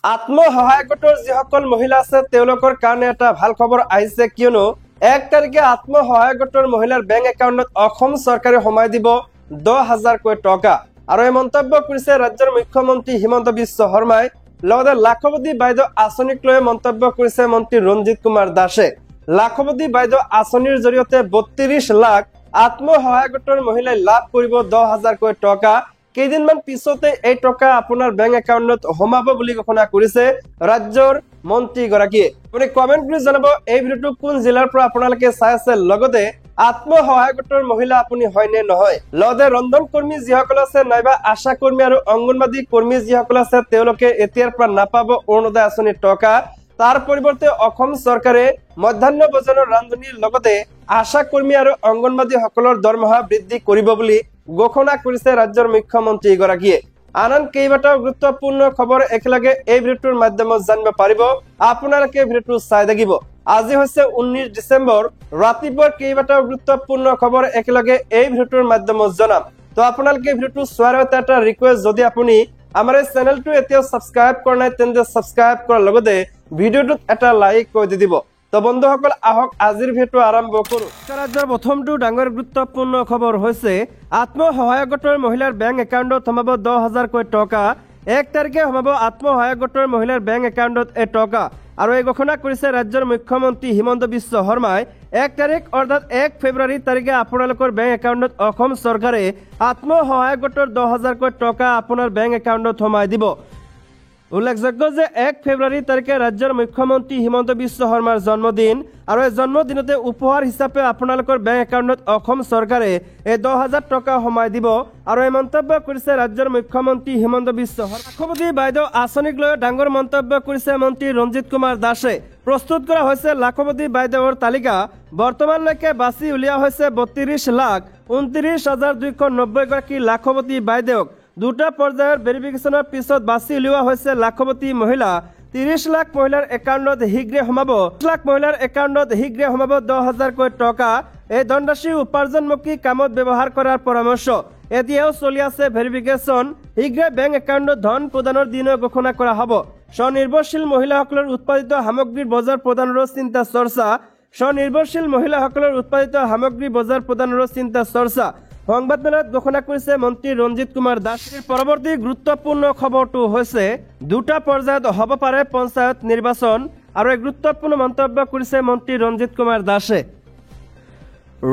আত্মসহায়ক গোটৰ যিসকল মহিলা আছে তেওঁলোকৰ কাৰণে এটা ভাল খবৰ আহিছে, কিয়নো 1 তাৰিখে আত্মসহায়ক গোটৰ মহিলাৰ বেংক একাউণ্টত অসম চৰকাৰে সোমাই দিব 10,000 কোটি টকা। আৰু এই মন্তব্য কৰিছে ৰাজ্যৰ মুখ্যমন্ত্ৰী হিমন্ত বিশ্ব শৰ্মাই। লগতে লাখপতি বাইদেউ আঁচনিক লৈ মন্তব্য কৰিছে মন্ত্ৰী ৰঞ্জিত কুমাৰ দাসে। লাখপতি বাইদেউ আঁচনিৰ জৰিয়তে 32 লাখ আত্মসহায়ক গোটৰ মহিলাই লাভ কৰিব 10,000 কোটি টকা। কেইদিনমান পিছতে এই টকা আপোনাৰ বেংক একাউণ্টত সোমাব বুলি ঘোষণা কৰিছে ৰাজ্যৰ মন্ত্ৰীগৰাকীয়ে। আপুনি কমেণ্ট কৰি জনাব এই ভিডিঅ'টো কোন জিলাৰ পৰা আপোনালোকে চাই আছে, লগতে আত্মসহায়ক গোটৰ মহিলা আপুনি হয় নে নহয়। লগতে ৰন্ধন কৰ্মী যিসকল আছে নাইবা আশা কৰ্মী আৰু অংগনবাদী কৰ্মী যিসকল আছে তেওঁলোকে এতিয়াৰ পৰা নাপাব অৰুণোদয় আঁচনিৰ টকা। তাৰ পৰিৱৰ্তে অসম চৰকাৰে মধ্যাহ্ন ভোজনৰ ৰান্ধনিৰ লগতে আশা কৰ্মী আৰু অংগনবাদী সকলৰ দৰমহা বৃদ্ধি কৰিব বুলি ঘোষণা কৰিছে ৰাজ্যৰ মুখ্যমন্ত্ৰীগৰাকীয়ে। আন কেইবাটাও গুৰুত্বপূৰ্ণ খবৰ একেলগে এই ভিডিঅ'টোৰ মাধ্যমত জানিব পাৰিব। আপোনালোকে ভিডিঅ'টো চাই থাকিব। আজি হৈছে 19 ডিচেম্বৰ, ৰাতিপুৱাৰ কেইবাটাও গুৰুত্বপূৰ্ণ খবৰ একেলগে এই ভিডিঅ'টোৰ মাধ্যমত জনাম। তো আপোনালোকে ভিডিঅ'টো চোৱাৰ আগতে এটা ৰিকুৱেষ্ট, যদি আপুনি আমাৰ এই চেনেলটো এতিয়াও সাবস্ক্ৰাইব কৰা নাই তেন্তে সাবস্ক্ৰাইব কৰাৰ লগতে ভিডিঅ'টোত এটা লাইক কৰি দি দিব। তো বন্ধুসকল আহক আজিৰ ভিডিঅ'টো আৰম্ভ কৰো। ৰাজ্যৰ প্ৰথমটো ডাঙৰ গুৰুত্বপূৰ্ণ খবৰ হৈছে আত্মসহায়ক গোটৰ মহিলাৰ বেংক একাউণ্টত সোমাব 10,000 কোটি টকা। 1 তাৰিখে সোমাব আত্মসহায়ক গোটৰ মহিলাৰ বেংক একাউণ্টত এই টকা। আৰু এই ঘোষণা কৰিছে ৰাজ্যৰ মুখ্যমন্ত্ৰী হিমন্ত বিশ্ব শৰ্মাই। 1 তাৰিখ অৰ্থাৎ 1 ফেব্ৰুৱাৰী তাৰিখে আপোনালোকৰ বেংক একাউণ্টত অসম চৰকাৰে আত্মসহায়ক গোটৰ 10,000 কোটি টকা আপোনাৰ বেংক একাউণ্টত সোমাই দিব। উল্লেখযোগ্য যে 1 ফেব্ৰুৱাৰী তাৰিখে ৰাজ্যৰ মুখ্যমন্ত্ৰী হিমন্ত বিশ্ব শৰ্মাৰ জন্মদিন। আৰু এই জন্মদিনতে উপহাৰ হিচাপে আপোনালোকৰ বেংক একাউণ্টত অসম চৰকাৰে এই 10,000 টকা সোমাই দিব। আৰু এই মন্তব্য কৰিছে ৰাজ্যৰ মুখ্যমন্ত্ৰী হিমন্ত বিশ্ব শৰ্মা। লাখপতি বাইদেউ আঁচনিক লৈ ডাঙৰ মন্তব্য কৰিছে মন্ত্ৰী ৰঞ্জিত কুমাৰ দাসে। প্ৰস্তুত কৰা হৈছে লাখপতি বাইদেউৰ তালিকা। বৰ্তমানলৈকে বাছি উলিওৱা হৈছে 32,29,290 গৰাকী লাখপতি বাইদেউক। দুটা পৰ্যায়ৰ ভেৰিফিকেশ্যনৰ পিছত বাছি উলিওৱা হৈছে লাখপতি মহিলা। 30 লাখ মহিলাৰ একাউণ্টত শীঘ্ৰে সোমাব 10,000 কোটি টকা। এই ধনৰাশি উপাৰ্জনমুখী কামত ব্যৱহাৰ কৰাৰ পৰামৰ্শ। এতিয়াও চলি আছে ভেৰিফিকেশ্যন। শীঘ্ৰে বেংক একাউণ্টত ধন প্ৰদানৰ দিনো ঘোষণা কৰা হ'ব। স্বনিৰ্ভৰশীল মহিলাসকলৰ উৎপাদিত সামগ্ৰীৰ বজাৰ প্ৰদানৰো চিন্তা চৰ্চা। স্বনিৰ্ভৰশীল মহিলাসকলৰ উৎপাদিত সামগ্ৰীৰ বজাৰ প্ৰদানৰো চিন্তা চৰ্চা। সংবাদমেলত ঘোষণা কৰিছে মন্ত্ৰী ৰঞ্জিত কুমাৰ দাস। পৰৱৰ্তী গুৰুত্বপূৰ্ণ খবৰটো হৈছে দুটা পৰ্যায়ত হ'ব পাৰে পঞ্চায়ত নিৰ্বাচন। আৰু এই গুৰুত্বপূৰ্ণ মন্তব্য কৰিছে মন্ত্ৰী ৰঞ্জিত কুমাৰ দাসে।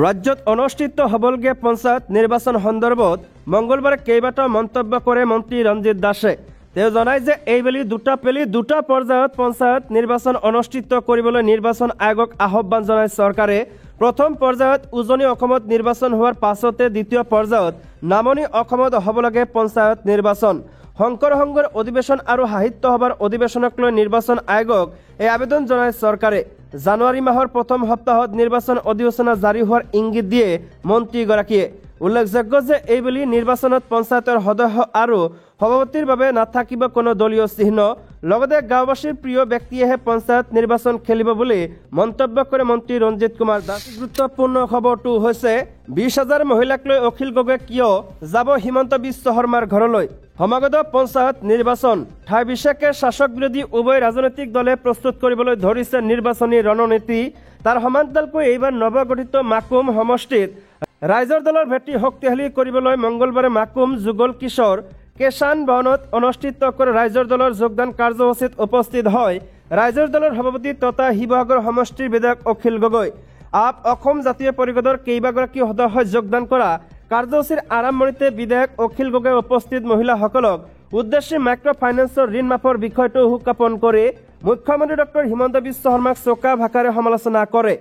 ৰাজ্যত অনুষ্ঠিত হ'বলগীয়া পঞ্চায়ত নিৰ্বাচন সন্দৰ্ভত মঙলবাৰে কেইবাটাও মন্তব্য কৰে মন্ত্ৰী ৰঞ্জিত দাসে। তেওঁ জনায় যে এইবেলি দুটা পৰ্যায়ত পঞ্চায়ত নিৰ্বাচন অনুষ্ঠিত কৰিবলৈ নিৰ্বাচন আয়োগক আহ্বান জনায় চৰকাৰে। প্ৰথম পৰ্যায়ত উজনি অসমত নিৰ্বাচন হোৱাৰ পাছতে দ্বিতীয় পৰ্যায়ত নামনি অসমত হ'ব লাগে পঞ্চায়ত নিৰ্বাচন। শংকৰ সংঘৰ অধিৱেশন আৰু সাহিত্য সভাৰ অধিৱেশনক লৈ নিৰ্বাচন আয়োগক এই আবেদন জনায় চৰকাৰে। জানুৱাৰী মাহৰ প্ৰথম সপ্তাহত নিৰ্বাচন অধিসূচনা জাৰি হোৱাৰ ইংগিত দিয়ে মন্ত্ৰীগৰাকীয়ে। উল্লেখযোগ্য যে এইবেলি নিৰ্বাচনত পঞ্চায়তৰ সদস্য আৰু সভাপতিৰ বাবে নাথাকিব কোনো দলীয় চিহ্ন। লগতে গাঁওবাসীৰ প্ৰিয় ব্যক্তিয়েহে পঞ্চায়ত নিৰ্বাচন খেলিব বুলি মন্তব্য কৰে মন্ত্ৰী ৰঞ্জিত কুমাৰ দাস। গুৰুত্বপূৰ্ণ খবৰটো হৈছে 20,000 মহিলাক লৈ অখিল গগৈ কিয় যাব হিমন্ত বিশ্ব শৰ্মাৰ ঘৰলৈ। সমাগত পঞ্চায়ত নিৰ্বাচন ঠাই বিশেষে শাসক বিৰোধী উভয় ৰাজনৈতিক দলে প্ৰস্তুত কৰিবলৈ ধৰিছে নিৰ্বাচনী ৰণনীতি। তাৰ সমান্তৰালকৈ এইবাৰ নৱগঠিত মাকুম সমষ্টিত ৰাইজৰ দলৰ ভেটি শক্তিশালী কৰিবলৈ মঙলবাৰে মাকুম যুগল কিশোৰ কেশান ভৱনত অনুষ্ঠিত কৰা ৰাইজৰ দলৰ যোগদান কাৰ্যসূচীত উপস্থিত হয় ৰাইজৰ দলৰ সভাপতি তথা শিৱসাগৰ সমষ্টিৰ বিধায়ক অখিল গগৈ। অসম জাতীয় পৰিষদৰ কেইবাগৰাকী সদস্যই যোগদান কৰা কাৰ্যসূচীৰ আৰম্ভণিতে বিধায়ক অখিল গগৈ উপস্থিত মহিলাসকলক উদ্দেশ্যে মাইক্ৰ ফাইনেন্সৰ ঋণ মাফৰ বিষয়টো উত্থাপন কৰি মুখ্যমন্ত্ৰী ডক্টৰ হিমন্ত বিশ্ব শৰ্মাক চোকা ভাষাৰে সমালোচনা কৰে।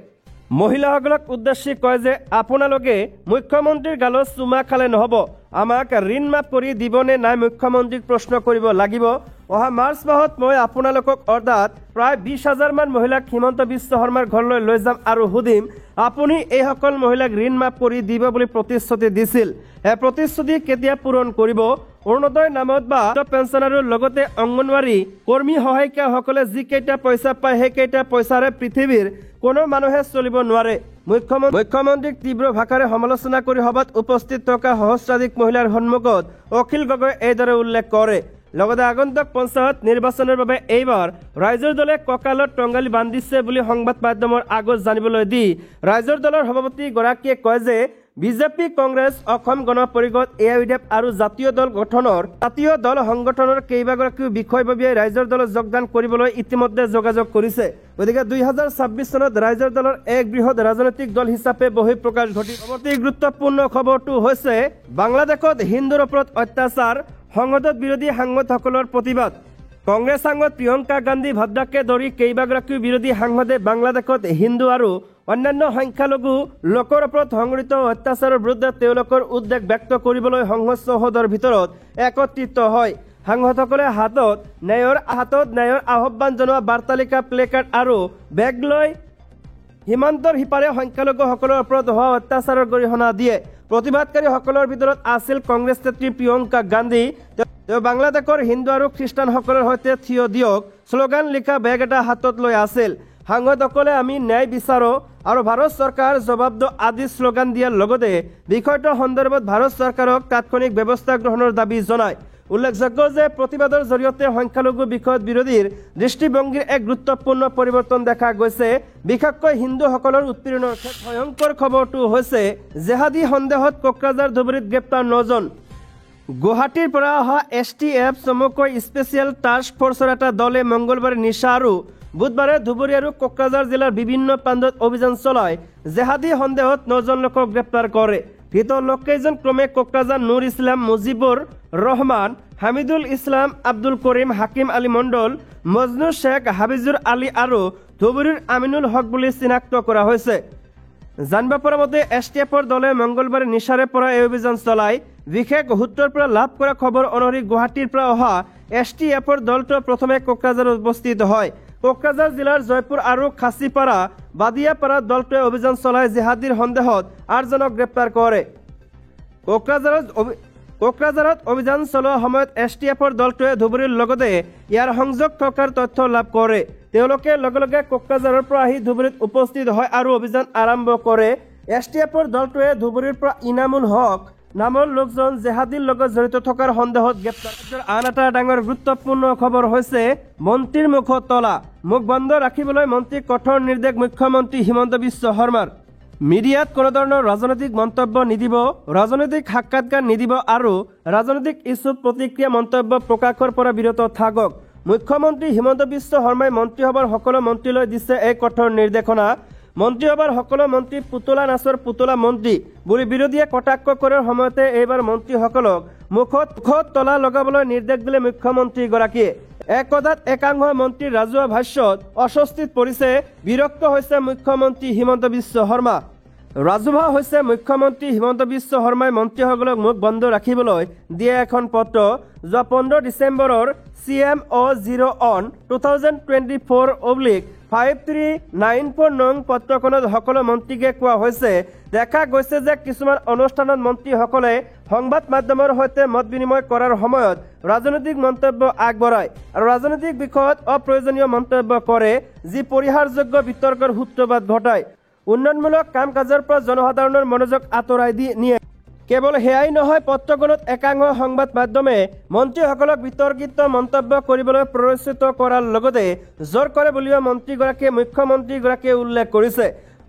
মহিলাসকলক উদ্দেশ্যে কয় যে আপোনালোকে মুখ্যমন্ত্ৰীৰ গালত চুমা খালে নহ'ব, আমাক ঋণ মাফ কৰি দিবনে নাই মুখ্যমন্ত্ৰীক প্ৰশ্ন কৰিব লাগিব। অহা মাৰ্চ মাহত মই আপোনালোকক অৰ্থাৎ প্ৰায় 20,000 মান মহিলাক হিমন্ত বিশ্ব শৰ্মাৰ ঘৰলৈ লৈ যাম আৰু সুধিম আপুনি এইসকল মহিলাক ঋণ মাফ কৰি দিব বুলি প্ৰতিশ্ৰুতি দিছিল। এই প্ৰতিশ্ৰুতি কেতিয়া পূৰণ কৰিব? অৰুণোদয় নামত বা পেঞ্চনাৰৰ লগতে অংগনৱাড়ী কৰ্মী সহায়িকাসকলে যিকেইটা পইচা পায় সেইকেইটা পইচাৰে পৃথিৱীৰ কোনো মানুহে চলিব নোৱাৰে। মুখ্যমন্ত্ৰীক তীব্ৰ ভাষাৰে সমালোচনা কৰি সভাত উপস্থিত থকা সহস্ৰাধিক মহিলাৰ সন্মুখত অখিল গগৈ এইদৰে উল্লেখ কৰে লগতে আগন্তুক পঞ্চায়ত নিৰ্বাচনৰ বাবে এইবাৰ ৰাইজৰ দলে কঁকালত টংগালি বান্ধিছে বুলি সংবাদ মাধ্যমৰ আগত জানিবলৈ দি ৰাইজৰ দলৰ সভাপতিগৰাকীয়ে কয় যে বিজেপি কংগ্ৰেছ অসম গণ পৰিষদ এআইইউডিএফ আৰু জাতীয় দল সংগঠনৰ কেইবাগৰাকীও বিষয়ববীয়াই ৰাইজৰ দলত যোগদান কৰিবলৈ ইতিমধ্যে যোগাযোগ কৰিছে। গতিকে 2026 চনত ৰাইজৰ দলৰ এক বৃহৎ ৰাজনৈতিক দল হিচাপে বহিঃপ্ৰকাশ ঘটিছে। অতি গুৰুত্বপূৰ্ণ খবৰটো হৈছে বাংলাদেশত হিন্দুৰ ওপৰত অত্যাচাৰ, সংসদত বিৰোধী সাংসদসকলৰ প্ৰতিবাদ। কংগ্ৰেছ সাংসদ প্ৰিয়ংকা গান্ধী ভাদ্ৰাকে ধৰি কেইবাগৰাকীও বিৰোধী সাংসদে বাংলাদেশত হিন্দু আৰু অন্যান্য সংখ্যালঘু লোকৰ ওপৰত সংঘটিত অত্যাচাৰৰ বিৰুদ্ধে তেওঁলোকৰ উদ্বেগ ব্যক্ত কৰিবলৈ সংসদ চৌহদৰ ভিতৰত একত্ৰিত হয়। সাংসদসকলে হাতত ন্যায়ৰ আহ্বান জনোৱা বাৰ্তালিকা, প্লেকাৰ্ড আৰু বেগ লৈ সীমান্তৰ সিপাৰে সংখ্যালঘুসকলৰ ওপৰত হোৱা অত্যাচাৰৰ গৰিহণা দিয়ে। প্ৰতিবাদকাৰীসকলৰ ভিতৰত আছিল কংগ্ৰেছ নেত্ৰী প্ৰিয়ংকা গান্ধী। তেওঁ বাংলাদেশৰ হিন্দু আৰু খ্ৰীষ্টানসকলৰ সৈতে থিয় দিয়ক শ্লোগান লিখা বেগ এটা হাতত লৈ আছিল। সাংসদসকলে আমি ন্যায় বিচাৰো আৰু ভাৰত চৰকাৰ জবাব দিয়ক আদি শ্লোগান দিয়াৰ লগতে বিষয়টোৰ সন্দৰ্ভত ভাৰত চৰকাৰক তাৎক্ষণিক ব্যৱস্থা গ্ৰহণৰ দাবী জনায়। উল্লেখযোগ্য যে প্ৰতিবাদৰ জৰিয়তে সংখ্যালঘু বিষয়ত বিৰোধীৰ দৃষ্টিভংগীৰ এক গুৰুত্বপূৰ্ণ পৰিৱৰ্তন দেখা গৈছে। বিশেষকৈ হিন্দুসকলৰ উৎপীড়নৰ ক্ষেত্ৰত ভয়ংকৰ খবৰটো হৈছে জেহাদী সন্দেহত কোকৰাঝাৰ ধুবুৰীত গ্ৰেপ্তাৰ 9জন। গুৱাহাটীৰ পৰা অহা STF চমুকৈ স্পেচিয়েল টাস্ক ফ'ৰ্চৰ এটা দলে মঙলবাৰে নিশা আৰু বুধবাৰে ধুবুৰী আৰু কোকৰাঝাৰ জিলাৰ বিভিন্ন প্ৰান্তত অভিযান চলাই জেহাদী সন্দেহত 9জন লোকক গ্ৰেপ্তাৰ কৰে। ধৃত লোককেইজন ক্ৰমে কোকৰাঝাৰ নুৰ ইছলাম, মুজিবুৰ ৰহমান, হামিদুল ইছলাম, আব্দুল কৰিম, হাকিম আলী মণ্ডল, মজনু শ্বেখ, হাবিজুৰ আলী আৰু ধুবুৰীৰ আমিনুল হক বুলি চিনাক্ত কৰা হৈছে। জানিব পৰা মতে STFৰ দলে মঙলবাৰে নিশাৰে পৰা এই অভিযান চলায়। বিশেষ সূত্ৰৰ পৰা লাভ কৰা খবৰ অনুসৰি গুৱাহাটীৰ পৰা অহা STFৰ দলটো প্ৰথমে কোকৰাঝাৰত উপস্থিত হয়। কোকৰাঝাৰ জিলাৰ জয়পুৰ আৰু খাচীপাৰা, বাদিয়াপাৰাত দলটোৱে অভিযান চলাই জেহাদীৰ সন্দেহত 8জনক গ্ৰেপ্তাৰ কৰে। কোকৰাঝাৰত অভিযান চলোৱা সময়ত STFৰ দলটোৱে ধুবুৰীৰ লগতে ইয়াৰ সংযোগ থকাৰ তথ্য লাভ কৰে। তেওঁলোকে লগে লগে কোকৰাঝাৰৰ পৰা আহি ধুবুৰীত উপস্থিত হয় আৰু অভিযান আৰম্ভ কৰে। STFৰ দলটোৱে ধুবুৰীৰ পৰা ইনামুল হক নামৰ লোকজন জেহাদীৰ লগত জড়িত থকাৰ সন্দেহত গ্ৰেপ্তাৰ। আন এটা ডাঙৰ গুৰুত্বপূৰ্ণ খবৰ হৈছে মন্ত্ৰীৰ মুখত তলা। মুখ বন্ধ ৰাখিবলৈ মন্ত্ৰীক কঠোৰ নিৰ্দেশ মুখ্যমন্ত্ৰী হিমন্ত বিশ্ব শৰ্মাৰ। মিডিয়াত কোনো ধৰণৰ ৰাজনৈতিক মন্তব্য নিদিব, ৰাজনৈতিক সাক্ষাৎকাৰ নিদিব আৰু ৰাজনৈতিক ইছ্যুত প্ৰতিক্ৰিয়া মন্তব্য প্ৰকাশৰ পৰা বিৰত থাকক। মুখ্যমন্ত্ৰী হিমন্ত বিশ্ব শৰ্মাই মন্ত্ৰীসভাৰ সকলো মন্ত্ৰীলৈ দিছে এই কঠোৰ নিৰ্দেশনা। মন্ত্ৰীসভাৰ সকলো মন্ত্ৰী পুতলা নাচৰ পুতলা মন্ত্ৰী বুলি বিৰোধীয়ে কটাক্ষ কৰাৰ সময়তে এইবাৰ মন্ত্ৰীসকলক মুখত তলা লগাবলৈ নিৰ্দেশ দিলে মুখ্যমন্ত্ৰীগৰাকীয়ে। এক কথাত একাংশ মন্ত্ৰীৰ ৰাজহুৱা ভাষ্যত অস্বস্তিত পৰিছে, বিৰক্ত হৈছে মুখ্যমন্ত্ৰী হিমন্ত বিশ্ব শৰ্মা। ৰাজহুৱা হৈছে মুখ্যমন্ত্ৰী হিমন্ত বিশ্ব শৰ্মাই মন্ত্ৰীসকলক মুখ বন্ধ ৰাখিবলৈ দিয়া এখন পত্ৰ। যোৱা 15 ডিচেম্বৰৰ CMO-0-on-2024/5394 নং পত্ৰখনত সকলো মন্ত্ৰীকে কোৱা হৈছে, দেখা গৈছে যে কিছুমান অনুষ্ঠানত মন্ত্ৰীসকলে সংবাদ মাধ্যমৰ সৈতে মত বিনিময় কৰাৰ সময়ত ৰাজনৈতিক মন্তব্য আগবঢ়ায় আৰু ৰাজনৈতিক বিষয়ত অপ্ৰয়োজনীয় মন্তব্য কৰে, যি পৰিহাৰযোগ্য বিতৰ্কৰ সূত্ৰপাত ঘটায়। উন্নয়নমূলক কাম কাজৰ পৰা জনসাধাৰণৰ মনোযোগ আঁতৰাই নিয়ে। কেৱল সেয়াই নহয়, পত্ৰখনত একাংশ সংবাদ মাধ্যমে মন্ত্ৰীসকলক বিতৰ্কিত মন্তব্য কৰিবলৈ প্ৰৰোচিত কৰাৰ লগতে জোৰ কৰে বুলিও মুখ্যমন্ত্ৰীগৰাকীয়ে উল্লেখ কৰিছে।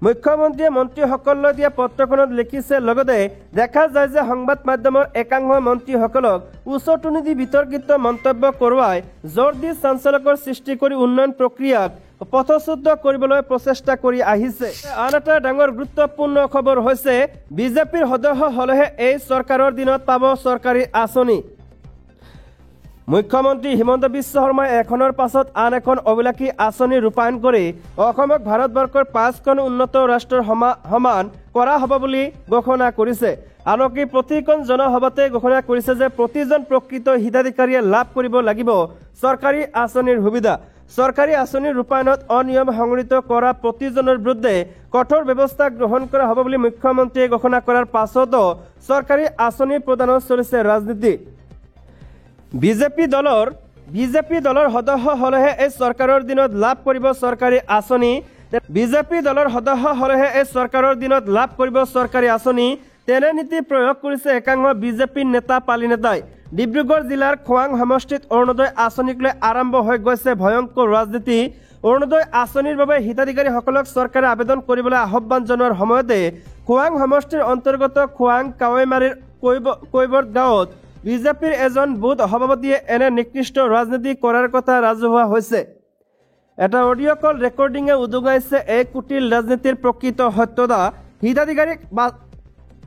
মুখ্যমন্ত্ৰীয়ে মন্ত্ৰীসকললৈ দিয়া পত্ৰখনত লিখিছে, লগতে দেখা যায় যে সংবাদ মাধ্যমৰ একাংশ মন্ত্ৰীসকলক উচটনি দি বিতৰ্কিত মন্তব্য কৰোৱাই জোৰ দি চাঞ্চল্যকৰ সৃষ্টি কৰি উন্নয়ন প্ৰক্ৰিয়াক পথচ্যুত কৰিবলৈ প্ৰচেষ্টা কৰি আহিছে। আন এটা ডাঙৰ গুৰুত্বপূৰ্ণ খবৰ হৈছে বিজেপিৰ সদস্য হলেহে এই চৰকাৰৰ দিনত পাব চৰকাৰী আঁচনি। মুখ্যমন্ত্ৰী হিমন্ত বিশ্ব শৰ্মাই এখনৰ পাছত আন এখন অভিলাষী আঁচনি ৰূপায়ণ কৰি অসমক ভাৰতবৰ্ষৰ 5খন উন্নত ৰাষ্ট্ৰৰ সমান কৰা হ'ব বুলি ঘোষণা কৰিছে। আনকি প্ৰতিখন জনসভাতে ঘোষণা কৰিছে যে প্ৰতিজন প্ৰকৃত হিতাধিকাৰীয়ে লাভ কৰিব লাগিব চৰকাৰী আঁচনিৰ সুবিধা। চৰকাৰী আঁচনিৰ ৰূপায়ণত অনিয়ম সংঘটিত কৰা প্ৰতিজনৰ বিৰুদ্ধে কঠোৰ ব্যৱস্থা গ্ৰহণ কৰা হ'ব বুলি মুখ্যমন্ত্ৰীয়ে ঘোষণা কৰাৰ পাছতো চৰকাৰী আঁচনি প্ৰদানত চলিছে ৰাজনীতি। বিজেপি দলৰ সদস্য হলেহে এই চৰকাৰৰ দিনত লাভ কৰিব চৰকাৰী আঁচনি। তেনে নীতি প্ৰয়োগ কৰিছে একাংশ বিজেপিৰ নেতা পালি নেতাই। ডিব্ৰুগড় জিলাৰ খোৱাং সমষ্টিত অৰুণোদয় আঁচনিক লৈ আৰম্ভ হৈ গৈছে ভয়ংকৰ ৰাজনীতি। অৰুণোদয় আঁচনিৰ বাবে হিতাধিকাৰীসকলক চৰকাৰে আবেদন কৰিবলৈ আহ্বান জনোৱাৰ সময়তে খোৱাং সমষ্টিৰ অন্তৰ্গত খোৱাং কাৱৈমাৰীৰ কৈবৰ্ত গাঁৱত বিজেপিৰ এজন বুথ সভাপতিয়ে এনে নিকৃষ্ট ৰাজনীতি কৰাৰ কথা ৰাজহুৱা হৈছে। এটা অডিঅ' কল ৰেকৰ্ডিঙে উদঙাইছে এই কুটিল ৰাজনীতিৰ প্ৰকৃত সত্যতা।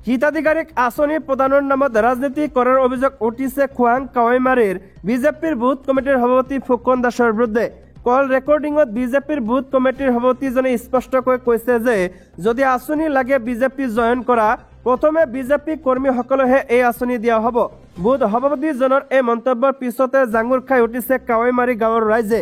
হিতাধিকাৰীক আঁচনি প্ৰদানৰ নামত ৰাজনীতি কৰাৰ অভিযোগ উঠিছে খোৱাং কাৱৈমাৰীৰ বিজেপিৰ বুথ কমিটিৰ সভাপতি ফুকন দাসৰ বিৰুদ্ধে। কল ৰেকৰ্ডিঙত বিজেপিৰ বুথ কমিটিৰ সভাপতিজনে স্পষ্টকৈ কৈছে যে যদি আঁচনি লাগে বিজেপি জইন কৰা, প্ৰথমে বিজেপি কৰ্মীসকলেহে এই আঁচনি দিয়া হ'ব। বুথ সভাপতিজনৰ এই মন্তব্যৰ পিছতে জাঙুৰ খাই উঠিছে কাৱৈমাৰী গাঁৱৰ ৰাইজে।